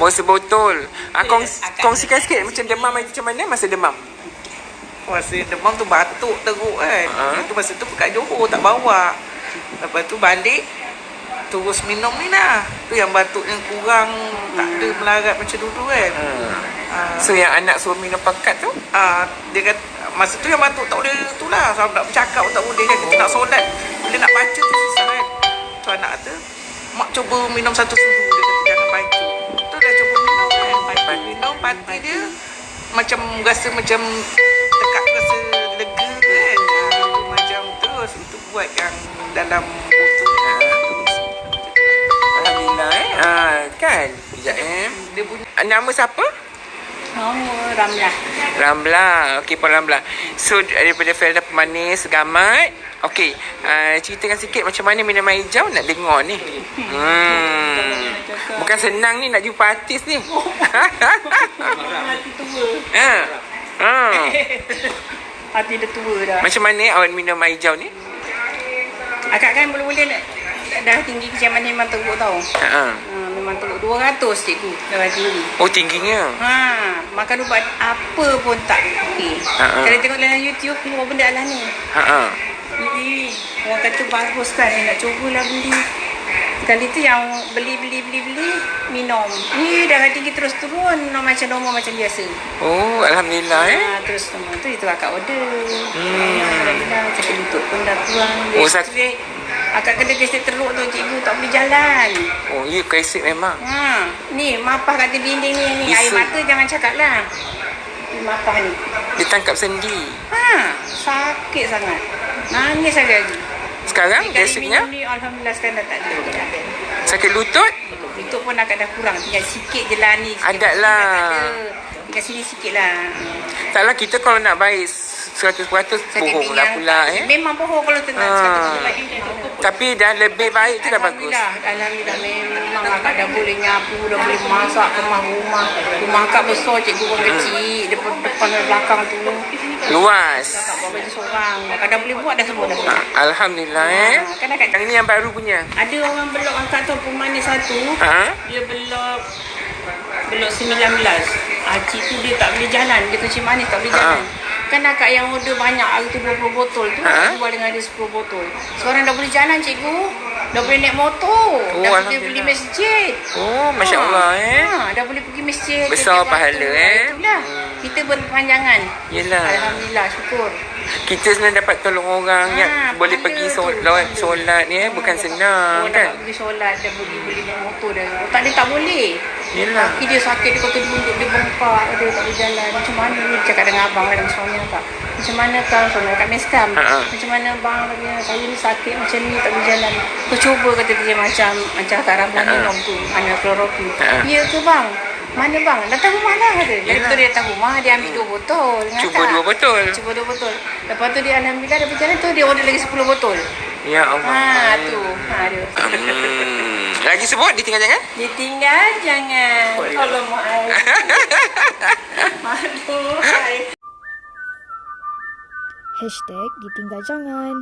Bawa sebotol. Kongsikan sikit macam demam itu macam mana masa demam? Masa demam tu batuk teruk kan. Itu masa tu kat Johor tak bawa. Lepas tu balik terus minum ni lah. Tu yang batuknya kurang, tak ada melarat macam dulu kan. So yang anak suruh minum pekat tu? Dia kata masa tu yang batuk tak boleh tu lah. Sebab nak bercakap tak boleh kan. Kita nak solat, bila nak baca tu susah kan. Tu anak kata, mak cuba minum satu sudu. Dia kata jangan baca. Tu dah cuba minum kan. Minum pati dia macam rasa macam tekak rasa lega kan. Macam terus itu buat yang dalam botol. Alhamdulillah kan. Sekejap Dia punya Nama siapa? Nama Ramlah. Ramlah. Okey, Puan Ramlah. So daripada Felda Pemanis Gamat. Okey, ceritakan sikit macam mana minum air hijau nak dengar ni. Bukan senang ni nak jumpa artis ni. Hati tua. Hati dah tua dah. Macam mana awak minum air hijau ni? Akak kan mula-mula dah tinggi kecaman memang teruk tau. Memang teruk 200 cikgu darah tinggi. Oh, tingginya. Makan ubat apa pun tak okey. Kalau tengok dalam YouTube keluar benda lah ni. Ini orang kata bagus kan, nak cubalah beli. Sekali tu yang beli minum. Ni darah tinggi terus turun macam normal macam biasa. Oh, alhamdulillah Terus normal tu itu akak order. Alhamdulillah sakit lutut pun dah kurang. Gastrik. Akak kena gastrik teruk tu cikgu tak boleh jalan. Oh, ya gastrik memang. Ni mapah kat dinding ni air mata jangan cakap lah. Ni mapah ni. Dia tangkap sendi. Sakit sangat. Nangis lagi. Sekarang gastriknya? Ni alhamdulillah sekarang dah tak ada. Sakit lutut? Lutut pun agak dah kurang. Tinggal sikit je lah ni. Ada lah. Tinggal sini sikit lah. Taklah kita kalau nak baik 100% bohong lah pula Memang bohong kalau tenang 100%. Tapi dah lebih baik tu dah bagus. Alhamdulillah memang akak dah boleh nyapu, dah boleh masak kemah rumah akak besar cikgu pun kecil. Depan dan belakang tu Luas. akak bawa baju seorang. Akak dah boleh buat dah semua dah. Alhamdulillah Kan akak Yang ni yang baru punya. ada orang belok akak tu pemanis satu. Dia belok 19. Cik tu dia tak boleh jalan. Dia kecil manis tak boleh jalan. Kan akak yang order banyak hari tu 20 botol tu. Jual dengan dia 10 botol. Sekarang dah boleh jalan cikgu. Dah boleh naik motor. Dah boleh pergi masjid. Oh, Masya Allah Dah boleh pergi masjid. Besar pahala Itulah. Kita berpanjangan. Yelah. Alhamdulillah syukur. Kita sebenarnya dapat tolong orang yang boleh pergi solat ni bukan senang kan. Dapat pergi solat. Dah boleh beli motor dah. Tak dia tak boleh. Yelah. Kaki dia sakit, dia kata duduk, dia bengkak, dia tak boleh jalan. Macam mana ni? Cakap dengan abang lah, dengan suami akak. Macam mana kau? Suami akak meskam. Macam mana bang? Saya ni sakit macam ni, tak boleh jalan. Kau cuba kata dia macam Kak Ramlan minum tu, mana kloroquine. Ya ke bang? Mana bang? Datang rumah lah kata. Dari betul dia datang rumah, dia ambil 2 botol. Cuba 2 botol. Cuba 2 botol. Lepas tu dia alhamdulillah dah berjalan tu, dia order lagi 10 botol. Ya Allah. Tu. Dia. Lagi sebut ditinggal jangan? Ditinggal jangan. Allah maaf. Malu. #ditinggaljangan